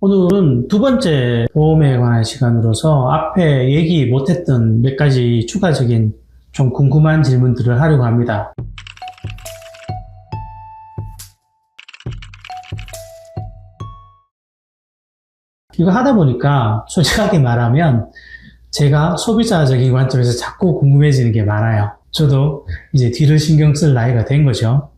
오늘은 두 번째 보험에 관한 시간으로서 앞에 얘기 못했던 몇 가지 추가적인 좀 궁금한 질문들을 하려고 합니다. 이거 하다 보니까 솔직하게 말하면 제가 소비자적인 관점에서 자꾸 궁금해지는 게 많아요. 저도 이제 뒤를 신경 쓸 나이가 된 거죠.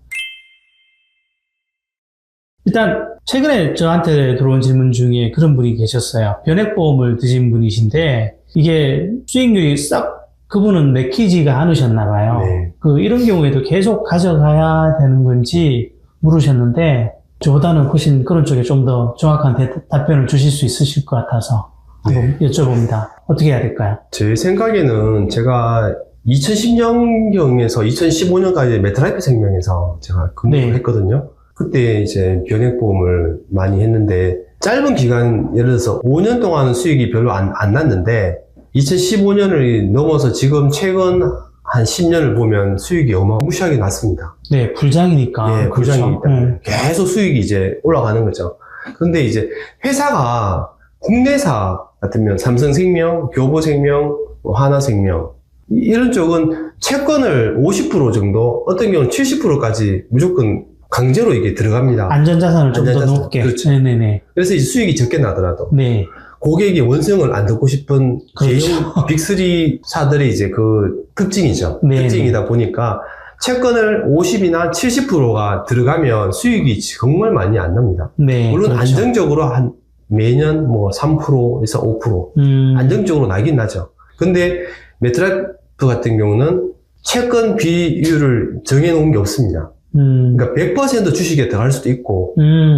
일단 최근에 저한테 들어온 질문 중에 그런 분이 계셨어요. 변액보험을 드신 분이신데 이게 수익률이 싹 그분은 내키지가 않으셨나 봐요. 네. 이런 경우에도 계속 가져가야 되는 건지 물으셨는데 저보다는 훨씬 그런 쪽에 좀 더 정확한 답변을 주실 수 있으실 것 같아서 한번 여쭤봅니다. 어떻게 해야 될까요? 제 생각에는 제가 2010년경에서 2015년까지 메트라이프 생명에서 제가 근무를 네. 했거든요. 그때 이제 변액보험을 많이 했는데 짧은 기간, 예를 들어서 5년 동안은 수익이 별로 안 났는데 2015년을 넘어서 지금 최근 한 10년을 보면 수익이 어마무시하게 났습니다. 네, 불장이니까. 예, 불장이기 때문에 그렇죠. 계속 수익이 이제 올라가는 거죠. 근데 이제 회사가 국내사 같으면 삼성생명, 교보생명, 하나생명 이런 쪽은 채권을 50% 정도, 어떤 경우는 70%까지 무조건 강제로 이게 들어갑니다. 안전자산을 좀 더 높게. 그렇죠. 네네네. 그래서 이제 수익이 적게 나더라도 네. 고객이 원성을 안 듣고 싶은 그렇죠. 대형 빅3사들의 이제 그 특징이죠. 네. 특징이다 보니까 채권을 50이나 70%가 들어가면 수익이 정말 많이 안 납니다. 네. 물론 그렇죠. 안정적으로 한 매년 뭐 3%에서 5% 안정적으로 나긴 나죠. 근데 메트라이프 같은 경우는 채권 비율을 정해놓은 게 없습니다. 그러니까 100% 주식에 들어갈 수도 있고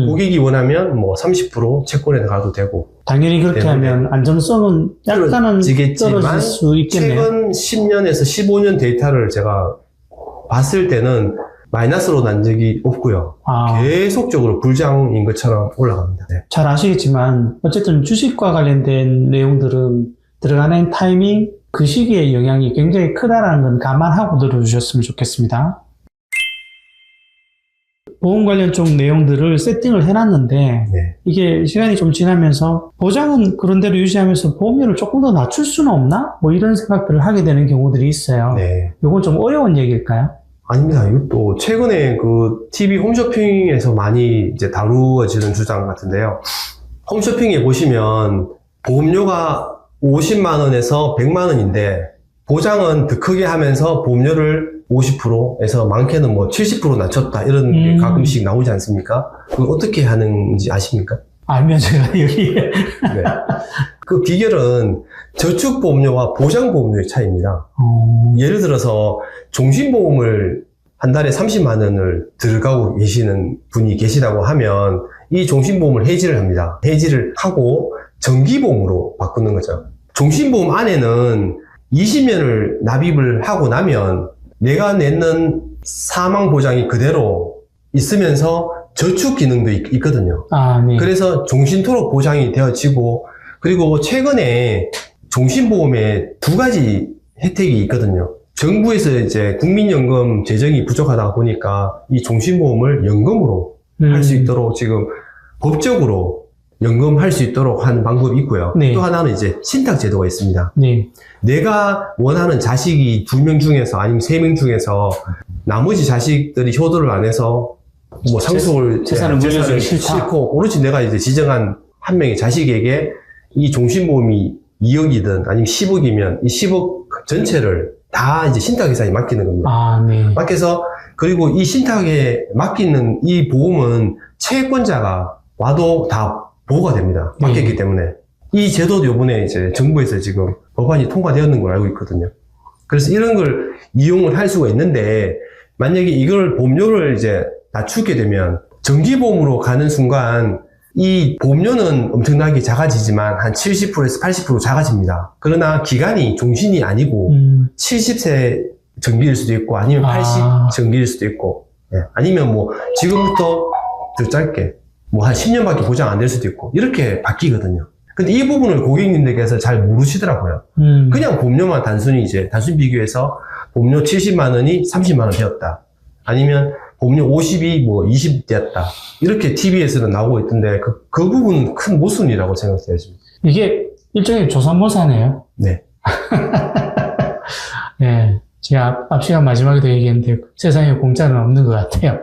고객이 원하면 뭐 30% 채권에 들어가도 되고 당연히 그렇게 때문에 하면 안정성은 약간은 떨어지겠지만 떨어질 수 있겠네요. 최근 10년에서 15년 데이터를 제가 봤을 때는 마이너스로 난 적이 없고요. 계속적으로 불장인 것처럼 올라갑니다. 네. 잘 아시겠지만 어쨌든 주식과 관련된 내용들은 들어가는 타이밍, 그 시기의 영향이 굉장히 크다라는 건 감안하고 들어주셨으면 좋겠습니다. 보험 관련 쪽 내용들을 세팅을 해놨는데 네. 이게 시간이 좀 지나면서 보장은 그런 대로 유지하면서 보험료를 조금 더 낮출 수는 없나? 뭐 이런 생각들을 하게 되는 경우들이 있어요. 네. 이건 좀 어려운 얘기일까요? 아닙니다. 이것도 최근에 그 TV 홈쇼핑에서 많이 이제 다루어지는 주장 같은데요. 홈쇼핑에 보시면 보험료가 50만 원에서 100만 원인데 보장은 더 크게 하면서 보험료를 50%에서 많게는 뭐 70% 낮췄다 이런 게 가끔씩 나오지 않습니까? 그걸 어떻게 하는지 아십니까? 알면 제가 여기 네. 그 비결은 저축보험료와 보장보험료의 차이입니다. 예를 들어서 종신보험을 한 달에 30만 원을 들어가고 계시는 분이 계시다고 하면 이 종신보험을 해지를 합니다. 해지를 하고 정기보험으로 바꾸는 거죠. 종신보험 안에는 20년을 납입을 하고 나면 내가 내는 사망보장이 그대로 있으면서 저축 기능도 있거든요. 네. 그래서 종신토록 보장이 되어지고, 그리고 최근에 종신보험에 두 가지 혜택이 있거든요. 정부에서 이제 국민연금 재정이 부족하다 보니까 이 종신보험을 연금으로 할 수 있도록 지금 법적으로 연금할 수 있도록 하는 방법이 있고요. 네. 또 하나는 이제 신탁제도가 있습니다. 네. 내가 원하는 자식이 2명 중에서 아니면 3명 중에서 나머지 자식들이 효도를 안 해서 뭐 상속을 재산을 물려주기 싫고 오로지 내가 이제 지정한 한 명의 자식에게 이 종신보험이 2억이든 아니면 10억이면 이 10억 전체를 다 이제 신탁회사에 맡기는 겁니다. 네. 맡겨서 그리고 이 신탁에 맡기는 이 보험은 채권자가 와도 다 보호가 됩니다. 맡겼기 때문에. 이 제도도 요번에 이제 정부에서 지금 법안이 통과되었는 걸 알고 있거든요. 그래서 이런 걸 이용을 할 수가 있는데, 만약에 이걸 보험료를 이제 낮추게 되면 정기보험으로 가는 순간 이 보험료는 엄청나게 작아지지만 한 70%에서 80% 작아집니다. 그러나 기간이 종신이 아니고 70세 정기일 수도 있고 아니면 80 정기일 수도 있고, 아니면 뭐 지금부터 더 짧게 뭐 한 10년밖에 보장 안 될 수도 있고 이렇게 바뀌거든요. 근데 이 부분을 고객님들께서 잘 모르시더라고요. 그냥 보험료만 단순히 이제 단순 비교해서 보험료 70만 원이 30만 원 되었다. 아니면 보험료 50이 뭐 20대였다. 이렇게 TV에서는 나오고 있던데 그 부분 큰 모순이라고 생각해요. 지금. 이게 일종의 조삼모사네요. 네. 네. 제가 앞 시간 마지막에도 얘기했는데 세상에 공짜는 없는 것 같아요.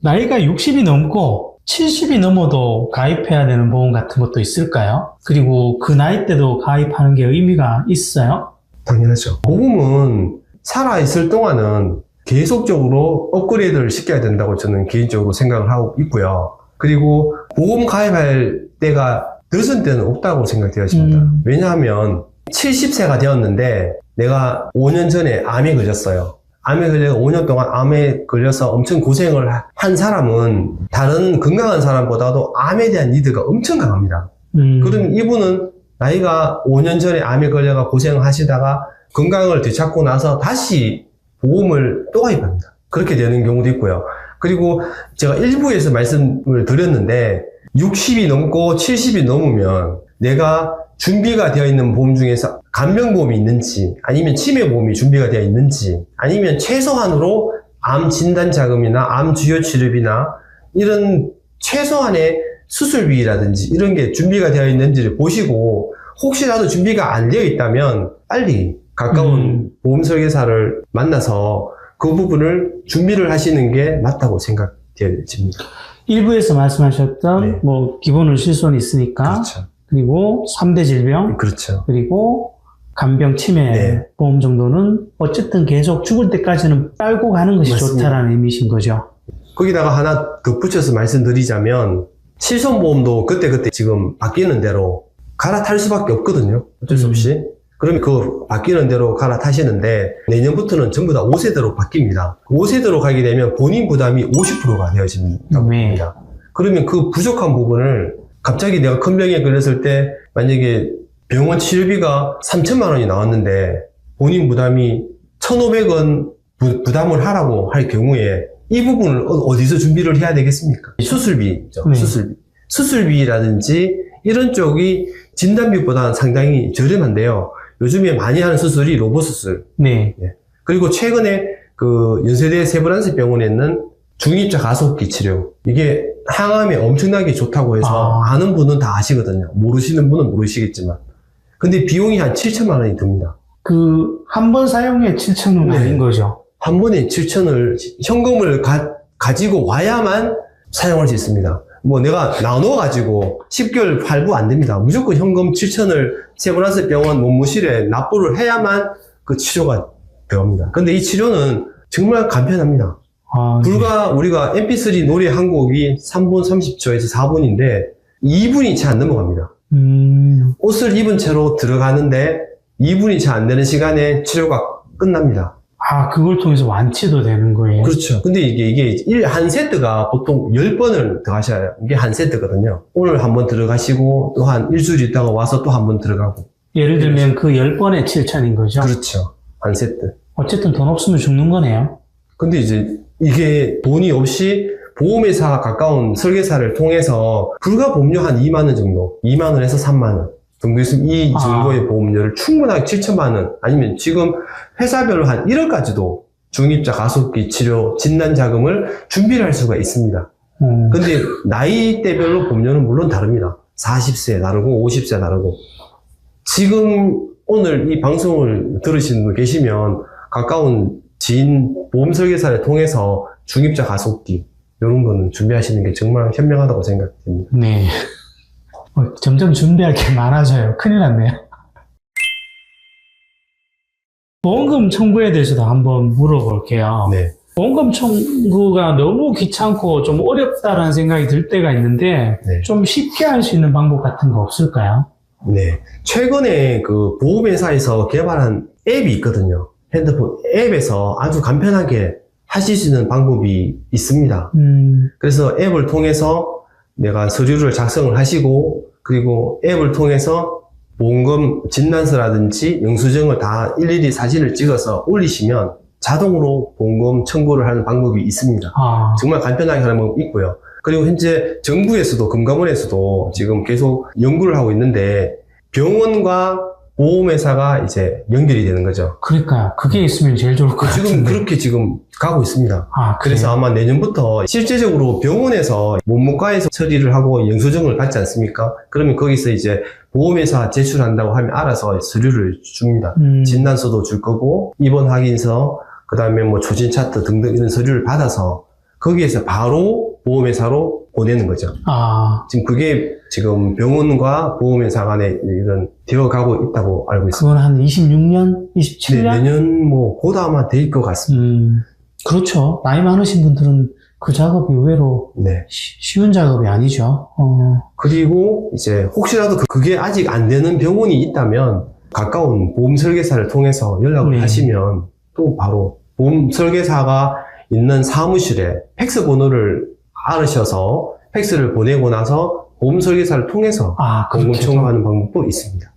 나이가 60이 넘고 70이 넘어도 가입해야 되는 보험 같은 것도 있을까요? 그리고 그 나이 때도 가입하는 게 의미가 있어요? 당연하죠. 보험은 살아있을 동안은 계속적으로 업그레이드를 시켜야 된다고 저는 개인적으로 생각을 하고 있고요. 그리고 보험 가입할 때가 늦은 때는 없다고 생각되어집니다. 왜냐하면 70세가 되었는데 내가 5년 전에 암에 걸렸어요. 암에 걸려 5년 동안 암에 걸려서 엄청 고생을 한 사람은 다른 건강한 사람보다도 암에 대한 니드가 엄청 강합니다. 그럼 이분은 나이가 5년 전에 암에 걸려가 고생을 하시다가 건강을 되찾고 나서 다시 보험을 또 가입합니다. 그렇게 되는 경우도 있고요. 그리고 제가 일부에서 말씀을 드렸는데 60이 넘고 70이 넘으면 내가 준비가 되어 있는 보험 중에서 간병보험이 있는지 아니면 치매보험이 준비가 되어 있는지 아니면 최소한으로 암 진단 자금이나 암 주요 치료비나 이런 최소한의 수술비라든지 이런 게 준비가 되어 있는지를 보시고 혹시라도 준비가 안 되어 있다면 빨리 가까운 보험 설계사를 만나서 그 부분을 준비를 하시는 게 맞다고 생각되어집니다. 일부에서 말씀하셨던 네. 뭐 기본은 실손이 있으니까 그렇죠. 그리고 3대 질병 그렇죠. 그리고 간병 치매 네. 보험 정도는 어쨌든 계속 죽을 때까지는 빨고 가는 것이 맞습니다. 좋다라는 의미신 거죠. 거기다가 하나 덧붙여서 말씀드리자면 실손보험도 그때그때 지금 바뀌는 대로 갈아탈 수밖에 없거든요. 어쩔 수 없이. 그러면 그 바뀌는 대로 갈아타시는데 내년부터는 전부 다 5세대로 바뀝니다. 5세대로 가게 되면 본인 부담이 50%가 되어진다고 합니다. 그러면 그 부족한 부분을 갑자기 내가 큰 병에 걸렸을 때 만약에 병원 치료비가 3천만 원이 나왔는데 본인 부담이 1,500원 부담을 하라고 할 경우에 이 부분을 어디서 준비를 해야 되겠습니까? 수술비죠. 네. 수술비라든지 이런 쪽이 진단비보다는 상당히 저렴한데요. 요즘에 많이 하는 수술이 로봇 수술. 네. 그리고 최근에 그 연세대 세브란스 병원에는 중입자 가속기 치료. 이게 항암에 엄청나게 좋다고 해서 아는 분은 다 아시거든요. 모르시는 분은 모르시겠지만. 근데 비용이 한 7천만 원이 듭니다. 그 한 번 사용에 7,000원 네. 아닌 거죠? 한 번에 7천을 현금을 가지고 와야만 사용할 수 있습니다. 뭐 내가 나눠가지고 10개월 할부 안 됩니다. 무조건 현금 7천을 세브란스 병원 몸무실에 납부를 해야만 그 치료가 되옵니다. 근데 이 치료는 정말 간편합니다. 불과 우리가 mp3 노래 한 곡이 3분 30초에서 4분인데 2분이 채 안 넘어갑니다. 옷을 입은 채로 들어가는데 2분이 채 안 되는 시간에 치료가 끝납니다. 그걸 통해서 완치도 되는 거예요? 그렇죠. 근데 이게 한 세트가 보통 10번을 들어가셔야 해요. 이게 한 세트거든요. 오늘 한번 들어가시고 또 한 일주일 있다가 와서 또 한 번 들어가고. 예를 들면 그 10번에 7,000인 거죠? 그렇죠. 한 세트. 어쨌든 돈 없으면 죽는 거네요? 근데 이제 이게 돈이 없이 보험회사 가까운 설계사를 통해서 불과 보험료 한 2만 원 정도, 2만 원에서 3만 원 정도 있으면 이 정도의 보험료를 충분하게 7천만 원 아니면 지금 회사별로 한 1억까지도 중입자 가속기 치료 진단 자금을 준비를 할 수가 있습니다. 근데 나이대별로 보험료는 물론 다릅니다. 40세 다르고 50세 다르고. 지금 오늘 이 방송을 들으시는 분 계시면 가까운 지인 보험 설계사를 통해서 중입자 가속기 이런 거는 준비하시는 게 정말 현명하다고 생각됩니다. 네. 점점 준비할 게 많아져요. 큰일 났네요. 보험금 청구에 대해서도 한번 물어볼게요. 네. 보험금 청구가 너무 귀찮고 좀 어렵다라는 생각이 들 때가 있는데 네. 좀 쉽게 할 수 있는 방법 같은 거 없을까요? 네. 최근에 그 보험회사에서 개발한 앱이 있거든요. 핸드폰 앱에서 아주 간편하게 하실 수 있는 방법이 있습니다. 그래서 앱을 통해서 내가 서류를 작성을 하시고 그리고 앱을 통해서 보험금 진단서라든지 영수증을 다 일일이 사진을 찍어서 올리시면 자동으로 보험금 청구를 하는 방법이 있습니다. 정말 간편하게 하는 방법이 있고요. 그리고 현재 정부에서도 금감원에서도 지금 계속 연구를 하고 있는데 병원과 보험회사가 이제 연결이 되는 거죠. 그러니까요. 그게 있으면 제일 좋을 것 지금 같은데. 그렇게 지금 가고 있습니다. 아, 그래서 그래요? 아마 내년부터 실제적으로 병원에서 몸무과에서 처리를 하고 영수증을 받지 않습니까? 그러면 거기서 이제 보험회사 제출한다고 하면 알아서 서류를 줍니다. 진단서도 줄 거고 입원 확인서, 그 다음에 뭐 조진 차트 등등 이런 서류를 받아서 거기에서 바로 보험회사로 보내는 거죠. 아, 지금 그게 지금 병원과 보험회사 간에 이런 되어가고 있다고 알고 있습니다. 그건 한 26년? 네, 27년? 내년 뭐 곧 아마 될 것 같습니다. 그렇죠. 나이 많으신 분들은 그 작업이 의외로 네. 쉬운 작업이 아니죠. 그리고 이제 혹시라도 그게 아직 안 되는 병원이 있다면 가까운 보험 설계사를 통해서 연락을 네. 하시면 또 바로 보험 설계사가 있는 사무실에 팩스 번호를 알으셔서 팩스를 보내고 나서 보험 설계사를 통해서 아, 보험 그렇게 청구하는 방법도 있습니다.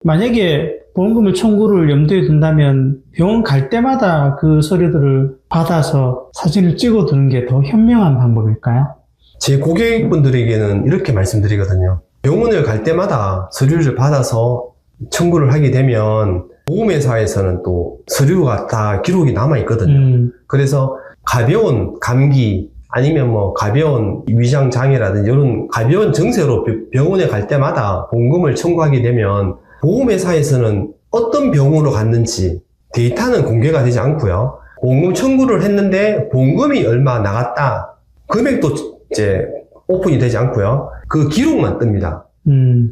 만약에 보험금을 청구를 염두에 둔다면 병원 갈 때마다 그 서류들을 받아서 사진을 찍어 두는 게 더 현명한 방법일까요? 제 고객분들에게는 이렇게 말씀드리거든요. 병원을 갈 때마다 서류를 받아서 청구를 하게 되면 보험회사에서는 또 서류가 다 기록이 남아 있거든요. 그래서 가벼운 감기 아니면 뭐 가벼운 위장 장애라든지 이런 가벼운 증세로 병원에 갈 때마다 보험금을 청구하게 되면 보험회사에서는 어떤 병원으로 갔는지 데이터는 공개가 되지 않고요. 보험금 청구를 했는데 보험금이 얼마 나갔다. 금액도 이제 오픈이 되지 않고요. 그 기록만 뜹니다.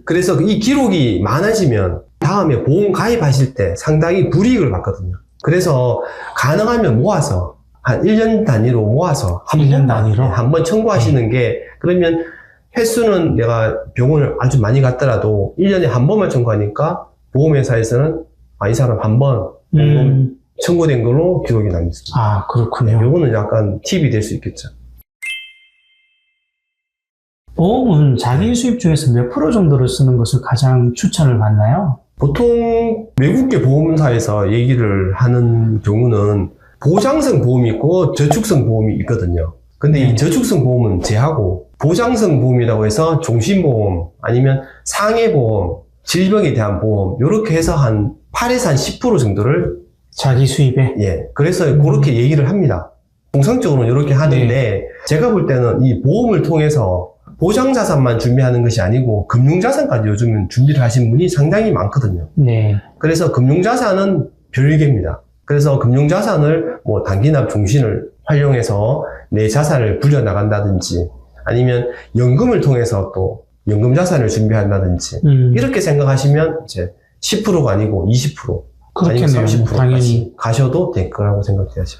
그래서 이 기록이 많아지면 다음에 보험 가입하실 때 상당히 불이익을 받거든요. 그래서 가능하면 모아서 한 1년 단위로 모아서 한 1년 단위로? 한번 청구하시는 게 그러면 횟수는 내가 병원을 아주 많이 갔더라도 1년에 한 번만 청구하니까 보험회사에서는 이 사람 한 번 보험 청구된 걸로 기록이 남습니다. 아, 그렇군요. 이거는 약간 팁이 될 수 있겠죠. 보험은 자기 수입 중에서 몇 프로 정도를 쓰는 것을 가장 추천을 받나요? 보통 외국계 보험사에서 얘기를 하는 경우는 보장성 보험이 있고 저축성 보험이 있거든요. 근데 이 저축성 보험은 제하고 보장성 보험이라고 해서 종신보험 아니면 상해보험, 질병에 대한 보험 이렇게 해서 한 8에서 한 10% 정도를 자기 수입에? 예, 그래서 그렇게 얘기를 합니다. 통상적으로는 이렇게 하는데 제가 볼 때는 이 보험을 통해서 보장자산만 준비하는 것이 아니고 금융자산까지 요즘은 준비를 하신 분이 상당히 많거든요. 네. 그래서 금융자산은 별개입니다. 그래서 금융자산을 뭐 단기납 종신을 활용해서 내 자산을 불려나간다든지 아니면 연금을 통해서 또 연금자산을 준비한다든지 이렇게 생각하시면 이제 10%가 아니고 20% 아니면 그렇겠네요. 30%까지 당연히. 가셔도 될 거라고 생각해야죠.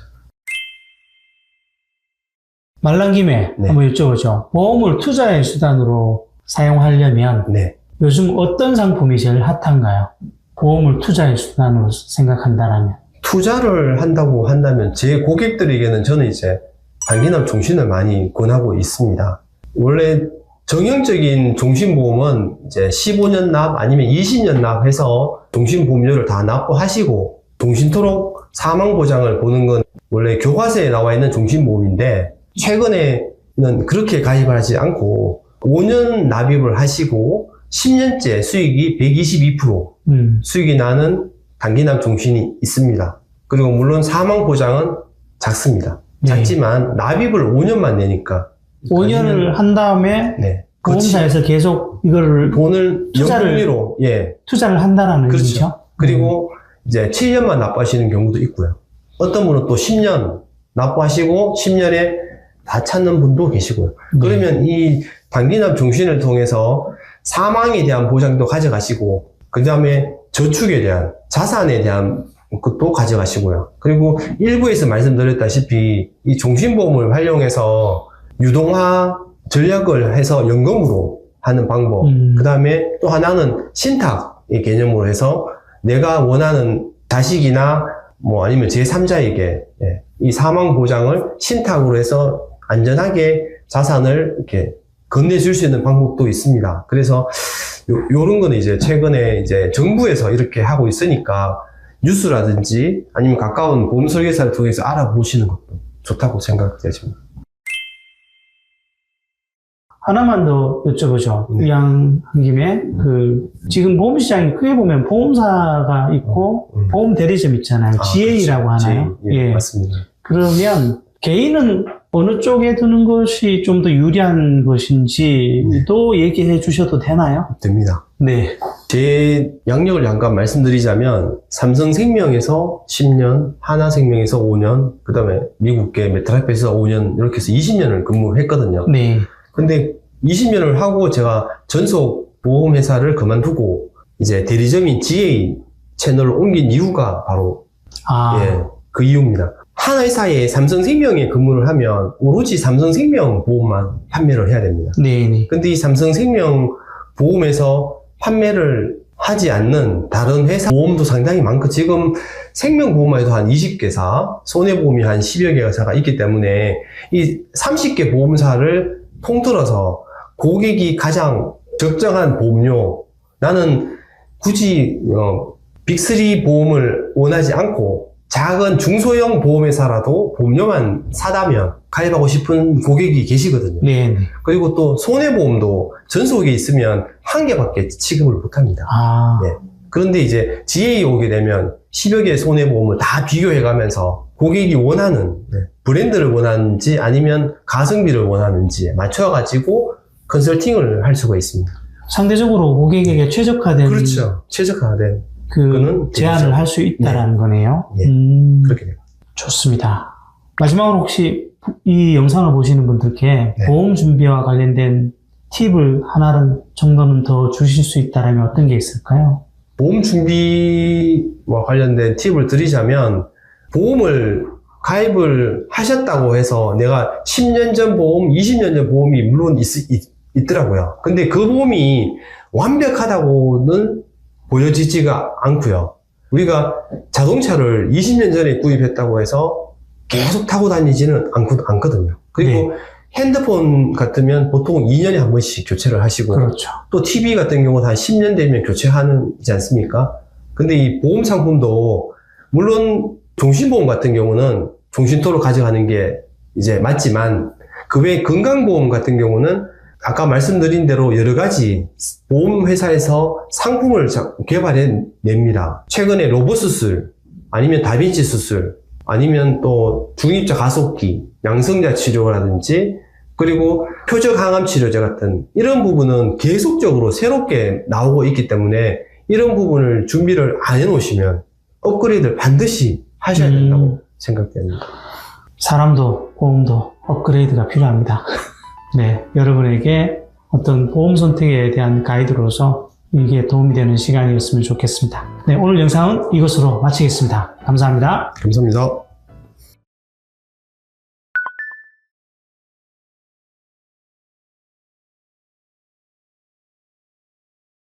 말란 김에 네. 한번 여쭤보죠. 보험을 투자의 수단으로 사용하려면 네. 요즘 어떤 상품이 제일 핫한가요? 보험을 투자의 수단으로 생각한다면. 투자를 한다고 한다면 제 고객들에게는 저는 이제 단기납 종신을 많이 권하고 있습니다. 원래 정형적인 종신보험은 이제 15년 납 아니면 20년 납해서 종신보험료를 다 납부하시고 종신토록 사망보장을 보는 건 원래 교과서에 나와 있는 종신보험인데 최근에는 그렇게 가입을 하지 않고 5년 납입을 하시고 10년째 수익이 122% 수익이 나는 단기납 종신이 있습니다. 그리고 물론 사망보장은 작습니다. 작지만 납입을 5년만 내니까 5년을 한 다음에 네. 보험사에서 계속 이거를 돈을 연금리로 예. 투자를 한다라는 그렇죠. 얘기죠. 그리고 이제 7년만 납부하시는 경우도 있고요. 어떤 분은 또 10년 납부하시고 10년에 다 찾는 분도 계시고요. 그러면 이 단기납 종신을 통해서 사망에 대한 보장도 가져가시고 그 다음에 저축에 대한 자산에 대한 것도 가져가시고요. 그리고 일부에서 말씀드렸다시피 이 종신보험을 활용해서 유동화 전략을 해서 연금으로 하는 방법. 그 다음에 또 하나는 신탁의 개념으로 해서 내가 원하는 자식이나 뭐 아니면 제3자에게 이 사망 보장을 신탁으로 해서 안전하게 자산을 이렇게 건네줄 수 있는 방법도 있습니다. 그래서 요런 거는 이제 최근에 이제 정부에서 이렇게 하고 있으니까 뉴스라든지 아니면 가까운 보험 설계사를 통해서 알아보시는 것도 좋다고 생각되십니다. 하나만 더 여쭤보죠. 네. 이왕 한 김에, 지금 보험시장이 크게 보면 보험사가 있고, 보험 대리점 있잖아요. GA라고 그렇죠. 하나요? 예, 맞습니다. 그러면 개인은 어느 쪽에 두는 것이 좀 더 유리한 것인지도 얘기해 주셔도 되나요? 됩니다. 네. 제 양력을 잠깐 말씀드리자면 삼성생명에서 10년, 하나생명에서 5년, 그 다음에 미국계 메트라이프에서 5년 이렇게 해서 20년을 근무했거든요. 네. 근데 20년을 하고 제가 전속 보험회사를 그만두고 이제 대리점인 GA 채널을 옮긴 이유가 바로 그 이유입니다. 한 회사에 삼성생명에 근무를 하면 오로지 삼성생명 보험만 판매를 해야 됩니다. 네네. 근데 이 삼성생명 보험에서 판매를 하지 않는 다른 회사 보험도 상당히 많고, 지금 생명보험만 해도 한 20개사, 손해보험이 한 10여 개 회사가 있기 때문에 이 30개 보험사를 통틀어서 고객이 가장 적정한 보험료, 나는 굳이 빅3 보험을 원하지 않고 작은 중소형 보험회사라도 보험료만 사다면 가입하고 싶은 고객이 계시거든요. 네. 그리고 또 손해보험도 전속에 있으면 한 개밖에 취급을 못합니다. 네. 그런데 이제 GA 오게 되면 10여 개의 손해보험을 다 비교해가면서 고객이 원하는 브랜드를 원하는지 아니면 가성비를 원하는지 맞춰가지고 컨설팅을 할 수가 있습니다. 상대적으로 고객에게 최적화된 그렇죠. 최적화된 제안을 할 수 있다라는 거네요. 네. 그렇게 됩니다. 좋습니다. 마지막으로 혹시 이 영상을 보시는 분들께 보험 준비와 관련된 팁을 하나 정도는 더 주실 수 있다면 어떤 게 있을까요? 보험 준비와 관련된 팁을 드리자면, 보험을 가입을 하셨다고 해서 내가 10년 전 보험, 20년 전 보험이 물론 있더라고요. 근데 그 보험이 완벽하다고는 보여지지가 않고요. 우리가 자동차를 20년 전에 구입했다고 해서 계속 타고 다니지는 않거든요. 그리고 핸드폰 같으면 보통 2년에 한 번씩 교체를 하시고, 그렇죠. 또 TV 같은 경우는 한 10년 되면 교체하지 않습니까? 근데 이 보험 상품도 물론 종신보험 같은 경우는 종신토로 가져가는 게 이제 맞지만, 그 외에 건강보험 같은 경우는 아까 말씀드린 대로 여러 가지 보험회사에서 상품을 개발해냅니다. 최근에 로봇 수술, 아니면 다빈치 수술, 아니면 또 중입자 가속기, 양성자 치료라든지, 그리고 표적 항암 치료제 같은 이런 부분은 계속적으로 새롭게 나오고 있기 때문에 이런 부분을 준비를 안 해놓으시면 업그레이드를 반드시 하셔야 된다고 생각됩니다. 사람도 보험도 업그레이드가 필요합니다. 네, 여러분에게 어떤 보험 선택에 대한 가이드로서 이게 도움이 되는 시간이었으면 좋겠습니다. 네, 오늘 영상은 이것으로 마치겠습니다. 감사합니다. 감사합니다.